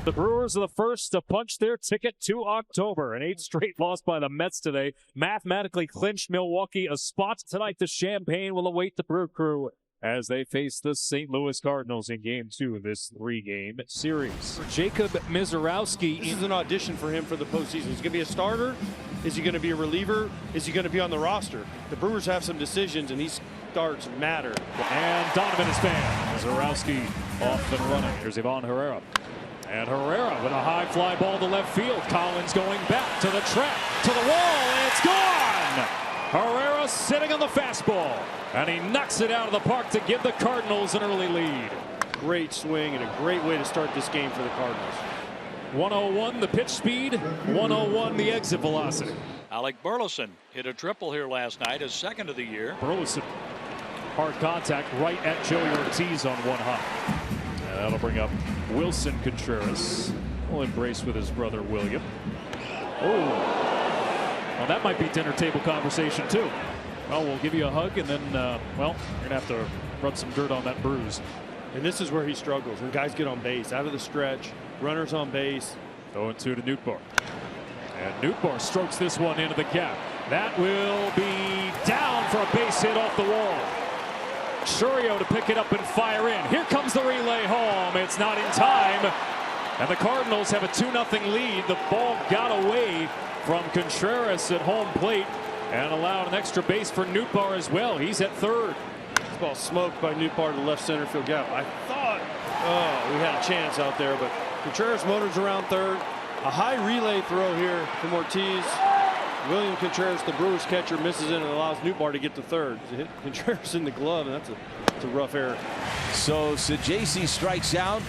The Brewers are the first to punch their ticket to October. An 8th straight loss by the Mets today mathematically clinched Milwaukee a spot. Tonight, the champagne will await the Brew Crew as they face the St. Louis Cardinals in Game 2 of this 3-game series. Jacob Mizorowski. This is an audition for him for the postseason. Is he going to be a starter? Is he going to be a reliever? Is he going to be on the roster? The Brewers have some decisions, and these starts matter. And Donovan is banned. Mizorowski off and running. Here's Ivan Herrera. And Herrera with a high fly ball to left field. Collins going back to the track, to the wall, and it's gone! Herrera sitting on the fastball, and he knocks it out of the park to give the Cardinals an early lead. Great swing and a great way to start this game for the Cardinals. 101 the pitch speed, 101 the exit velocity. Alec Burleson hit a triple here last night, his second of the year. Burleson, hard contact right at Joey Ortiz on one hop. And that'll bring up Wilson Contreras. Will embrace with his brother William. Oh, well, that might be dinner table conversation too. Well, we'll give you a hug, and then, well, you're gonna have to rub some dirt on that bruise. And this is where he struggles when guys get on base, out of the stretch, runners on base. 0-2 to Nootbaar. And Nootbaar strokes this one into the gap. That will be down for a base hit off the wall. Churio to pick it up and fire in. Here comes the relay home. It's not in time. And the Cardinals have a 2-0 lead. The ball got away from Contreras at home plate and allowed an extra base for Nootbaar as well. He's at third. This ball smoked by Nootbaar to the left center field gap. I thought, we had a chance out there, but Contreras motors around third. A high relay throw here from Ortiz. William Contreras, the Brewers catcher, misses it and allows Nootbaar to get to third. He hit Contreras in the glove, and that's a rough error. So Sajacy strikes out.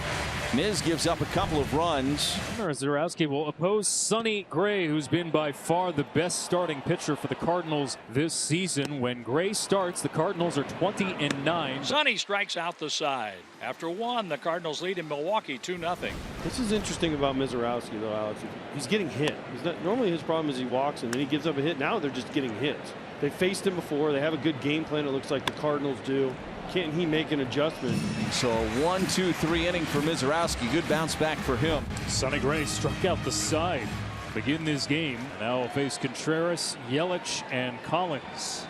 Miz gives up a couple of runs. Mizorowski will oppose Sonny Gray, who's been by far the best starting pitcher for the Cardinals this season. When Gray starts, the Cardinals are 20-9. Sonny strikes out the side. After one, the Cardinals lead in Milwaukee 2-0. This is interesting about Mizorowski, though, Alex. He's getting hit. Normally his problem is he walks and then he gives up a hit. Now they're just getting hits. They faced him before. They have a good game plan, it looks like the Cardinals do. Can he make an adjustment? So a 1-2-3 inning for Mizorowski. Good bounce back for him. Sonny Gray struck out the side to begin this game. Now will face Contreras, Yelich, and Collins.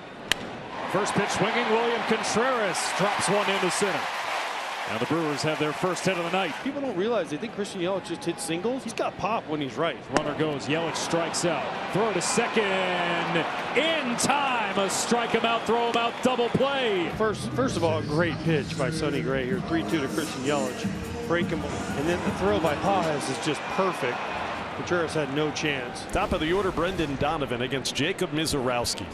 First pitch swinging, William Contreras drops one into center. Now the Brewers have their first hit of the night. People don't realize they think Christian Yelich just hit singles. He's got pop when he's right. Runner goes, Yelich strikes out. Throw to second. In time, a strike him out, throw him out, double play. First of all, a great pitch by Sonny Gray here. 3-2 to Christian Yelich. Break him. And then the throw by Pages is just perfect. Contreras had no chance. Top of the order, Brendan Donovan against Jacob Mizorowski.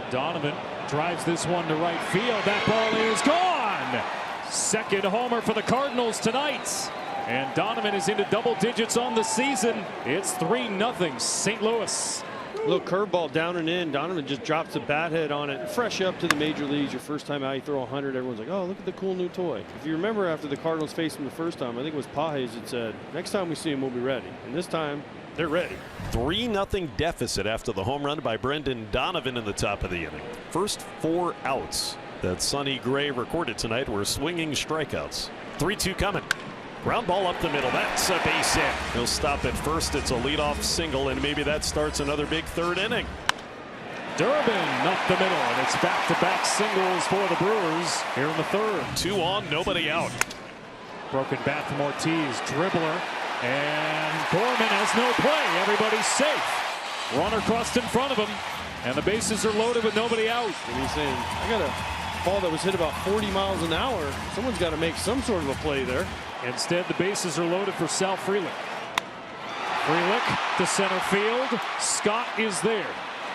Donovan drives this one to right field. That ball is gone. Second homer for the Cardinals tonight. And Donovan is into double digits on the season. It's 3-0 St. Louis. Little curveball down and in. Donovan just drops the bat head on it. Fresh up to the major leagues. Your first time out, you throw 100. Everyone's like, oh, look at the cool new toy. If you remember after the Cardinals faced him the first time, I think it was Pages that said, next time we see him, we'll be ready. And this time, they're ready. 3-0 deficit after the home run by Brendan Donovan in the top of the inning. First 4 outs that Sonny Gray recorded tonight were swinging strikeouts. 3-2 coming. Ground ball up the middle. That's a base hit. He'll stop at first. It's a leadoff single, and maybe that starts another big third inning. Durbin up the middle, and it's back-to-back singles for the Brewers here in the third. 2 on, nobody out. Broken bat from Ortiz, dribbler, and Gorman has no play. Everybody's safe. Runner crossed in front of him, and the bases are loaded with nobody out. And he's saying, I got a ball that was hit about 40 miles an hour. Someone's got to make some sort of a play there. Instead, the bases are loaded for Sal Frelick. Frelick to center field. Scott is there.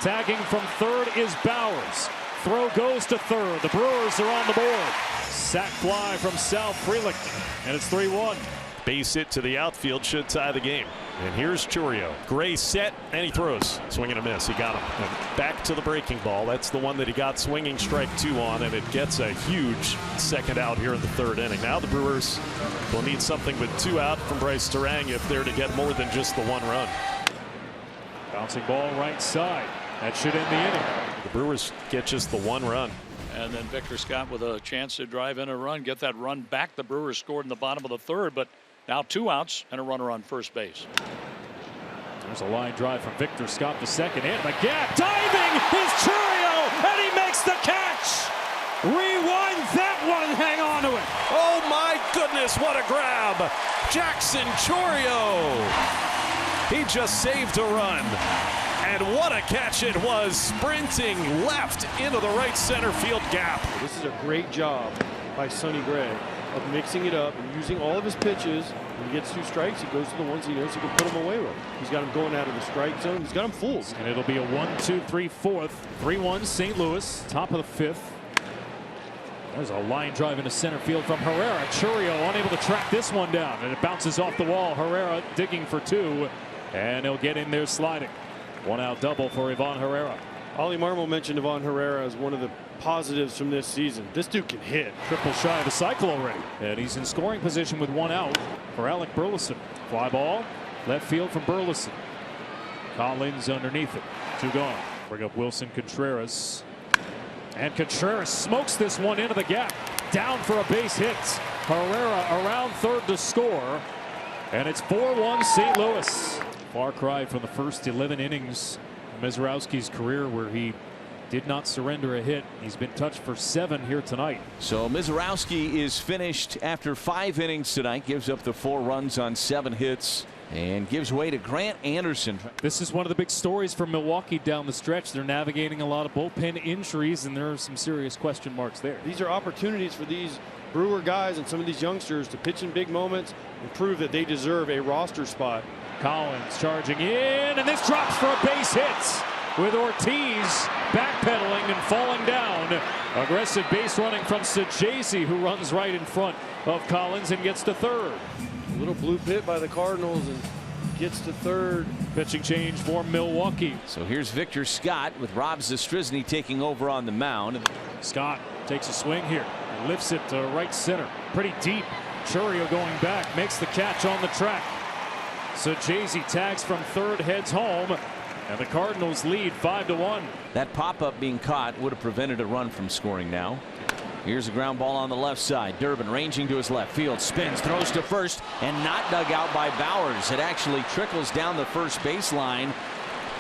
Tagging from third is Bowers. Throw goes to third. The Brewers are on the board. Sac fly from Sal Frelick, and it's 3-1. Base hit to the outfield should tie the game. And here's Churio. Gray set, and he throws. Swing and a miss. He got him. And back to the breaking ball. That's the one that he got swinging strike 2 on, and it gets a huge second out here in the third inning. Now the Brewers will need something with 2 out from Bryce Terang if they're to get more than just the 1 run. Bouncing ball right side. That should end the inning. The Brewers get just the 1 run. And then Victor Scott with a chance to drive in a run, get that run back. The Brewers scored in the bottom of the third, but Now 2 outs and a runner on first base. There's a line drive from Victor Scott, the second in the gap. Diving is Chourio, and he makes the catch. Rewind that one and hang on to it. Oh my goodness, what a grab. Jackson Chourio. He just saved a run. And what a catch it was, sprinting left into the right center field gap. This is a great job by Sonny Gray of mixing it up and using all of his pitches. When he gets 2 strikes, he goes to the ones he knows he can put them away with. He's got him going out of the strike zone. He's got him fooled. And it'll be a 1-2-3-4, 3-1 St. Louis, top of the 5th. There's a line drive into center field from Herrera. Chourio unable to track this one down, and it bounces off the wall. Herrera digging for 2, and he'll get in there sliding. 1-out double for Ivan Herrera. Ollie Marmol mentioned Ivan Herrera as one of the positives from this season. This dude can hit. Triple shy of the cycle already. And he's in scoring position with 1 out for Alec Burleson. Fly ball, left field from Burleson. Collins underneath it. 2 gone. Bring up Wilson Contreras. And Contreras smokes this one into the gap. Down for a base hit. Herrera around third to score. And it's 4-1 St. Louis. Far cry from the first 11 innings of Mizrowski's career, where he did not surrender a hit. He's been touched for 7 here tonight. So Mizrowski is finished after 5 innings tonight, gives up the 4 runs on 7 hits, and gives way to Grant Anderson. This is one of the big stories for Milwaukee down the stretch. They're navigating a lot of bullpen injuries, and there are some serious question marks there. These are opportunities for these Brewer guys and some of these youngsters to pitch in big moments and prove that they deserve a roster spot. Collins charging in, and this drops for a base hit, with Ortiz backpedaling and falling down. Aggressive base running from Sajazi, who runs right in front of Collins and gets to third. A little blue pit by the Cardinals and gets to third. Pitching change for Milwaukee. So here's Victor Scott with Rob Zastryzny taking over on the mound. Scott takes a swing here and lifts it to right center. Pretty deep. Chourio going back, makes the catch on the track. Sajazi tags from third, heads home, and the Cardinals lead 5-1. That pop-up being caught would have prevented a run from scoring now. Here's a ground ball on the left side. Durbin ranging to his left field, spins, throws to first, and not dug out by Bowers. It actually trickles down the first baseline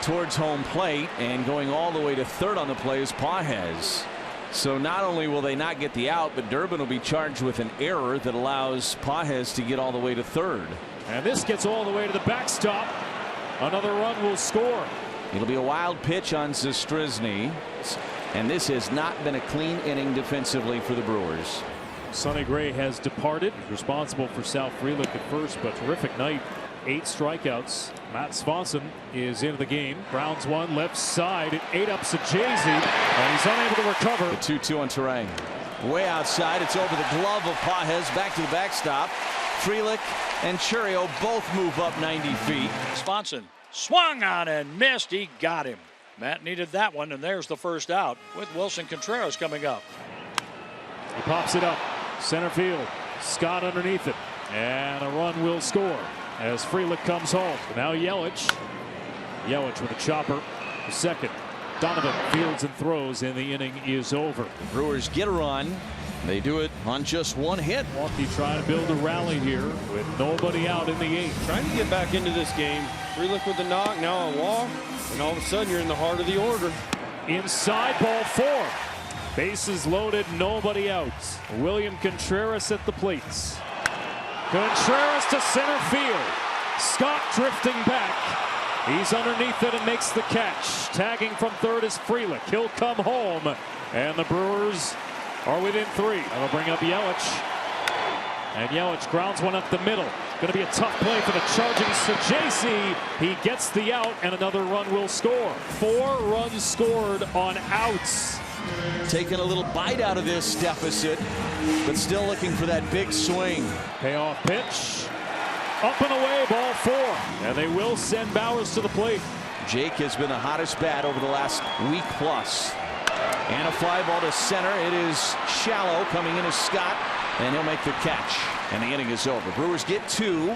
towards home plate, and going all the way to third on the play is Pages. So not only will they not get the out, but Durbin will be charged with an error that allows Pages to get all the way to third. And this gets all the way to the backstop. Another run will score. It'll be a wild pitch on Zastryzny. And this has not been a clean inning defensively for the Brewers. Sonny Gray has departed. He's responsible for Sal Frelick at first, but terrific night. 8 strikeouts. Matt Swanson is into the game. Grounds one left side. It ate up Sajazi, and he's unable to recover. The 2-2 on Terang. Way outside. It's over the glove of Pages. Back to the backstop. Frelick and Chourio both move up 90 feet. Swanson swung on and missed. He got him. Matt needed that one, and there's the first out with Wilson Contreras coming up. He pops it up. Center field. Scott underneath it. And a run will score as Frelick comes home. Now Yelich. Yelich with a chopper. The second. Donovan fields and throws, and the inning is over. The Brewers get a run. They do it on just 1 hit. Milwaukee trying to build a rally here with nobody out in the 8th. Trying to get back into this game. Frelick with the knock, now a walk, and all of a sudden you're in the heart of the order. Inside, ball 4. Bases loaded, nobody out. William Contreras at the plates. Contreras to center field. Scott drifting back. He's underneath it and makes the catch. Tagging from third is Frelick. He'll come home, and the Brewers are within 3. That'll bring up Yelich. And Yelich grounds one up the middle. Going to be a tough play for the charging Sajazi. He gets the out, and another run will score. 4 runs scored on outs. Taking a little bite out of this deficit, but still looking for that big swing. Payoff pitch. Up and away, ball 4. And they will send Bowers to the plate. Jake has been the hottest bat over the last week plus. And a fly ball to center. It is shallow. Coming in is Scott, and he'll make the catch. And the inning is over. Brewers get 2.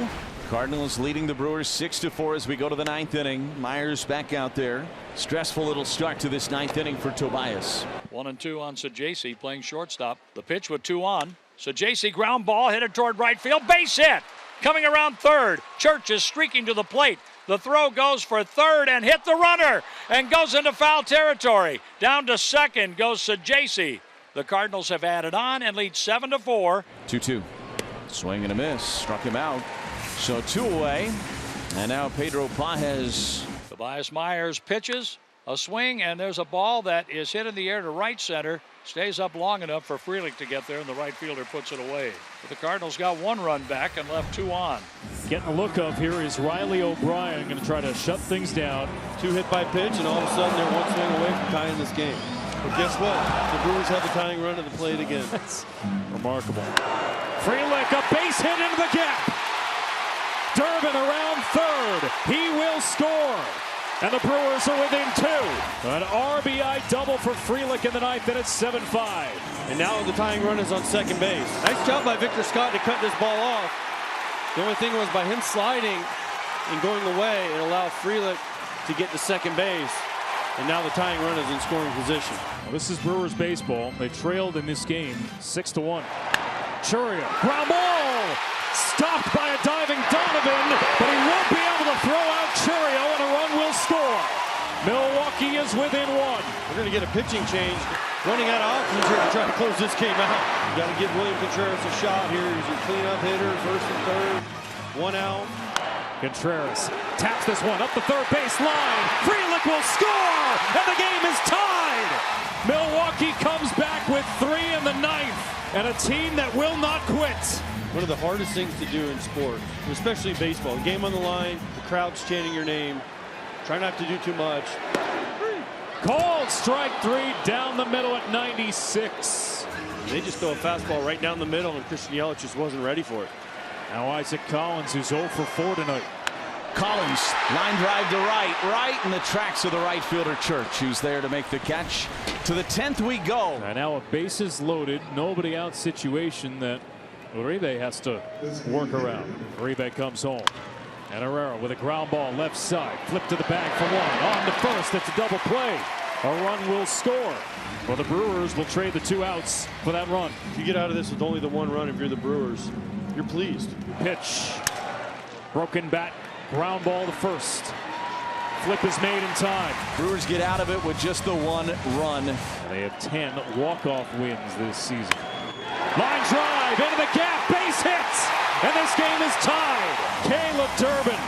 Cardinals leading the Brewers 6-4 as we go to the 9th inning. Myers back out there. Stressful little start to this 9th inning for Tobias. 1-2 on Sajazi playing shortstop. The pitch with 2 on. Sajazi ground ball headed toward right field. Base hit. coming around third. Church is streaking to the plate. The throw goes for third and hit the runner and goes into foul territory. Down to second goes Sajasi. The Cardinals have added on and lead 7-4. 2-2. Swing and a miss. Struck him out. So 2 away. And now Pedro Pages. Tobias Myers pitches. A swing, and there's a ball that is hit in the air to right center. Stays up long enough for Frelick to get there, and the right fielder puts it away. But the Cardinals got 1 run back and left 2 on. Getting a look of here is Riley O'Brien going to try to shut things down. 2 hit by pitch, and all of a sudden they're 1 swing away from tying this game. But guess what? The Brewers have the tying run at the plate again. That's remarkable. Frelick, a base hit into the gap. Durbin around third. He will score. And the Brewers are within 2. An RBI double for Frelick in the 9th, and it's 7-5. And now the tying run is on second base. Nice job by Victor Scott to cut this ball off. The only thing was by him sliding and going away, it allowed Frelick to get to second base. And now the tying run is in scoring position. Well, this is Brewers baseball. They trailed in this game 6-1. Churio, ground ball! Stopped by a diving Donovan, but he won't be able to throw out Churio, and a run will score. Milwaukee is within 1. We're going to get a pitching change. Running out of options here to try to close this game out. You got to give William Contreras a shot here. He's your cleanup hitter, first and third. 1 out. Contreras taps this one up the third base line. Frelick will score, and the game is tied. Milwaukee comes back with 3 in the 9th, and a team that will not quit. One of the hardest things to do in sport, especially baseball. Game on the line, the crowd's chanting your name. Try not to do too much. Called strike 3 down the middle at 96. They just throw a fastball right down the middle, and Christian Yelich just wasn't ready for it. Now Isaac Collins, who's 0 for 4 tonight. Collins, line drive to right in the tracks of the right fielder Church, who's there to make the catch. To the 10th we go. And now a bases loaded, nobody out situation that Uribe has to work around. Uribe comes home. And Herrera with a ground ball left side. Flip to the bag for 1. On to first. It's a double play. A run will score. Well, the Brewers will trade the 2 outs for that run. If you get out of this with only the 1 run, if you're the Brewers, you're pleased. Pitch. Broken bat. Ground ball to first. Flip is made in time. Brewers get out of it with just the 1 run. And they have 10 walk-off wins this season. Line drive into the gap. Base hits. And this game is tied. Caleb Durbin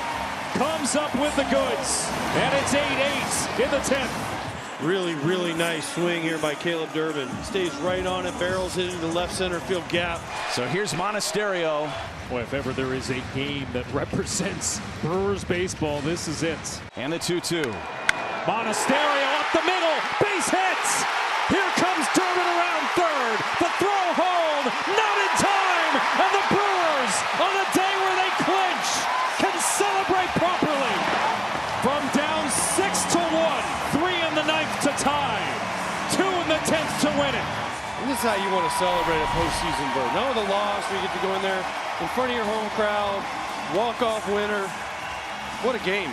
comes up with the goods. And it's 8-8 in the 10th. Really, really nice swing here by Caleb Durbin. Stays right on it, barrels it into the left center field gap. So here's Monasterio. Boy, if ever there is a game that represents Brewers baseball, this is it. And the 2-2. Monasterio up the middle, base hits. Here comes Durbin around third. The throw home, not in time. And the Brewers, on a day where they clinch, can celebrate properly. From down 6-1, 3 in the 9th to tie, 2 in the 10th to win it. And this is how you want to celebrate a postseason berth. Not with a loss, where you get to go in there in front of your home crowd, walk-off winner. What a game.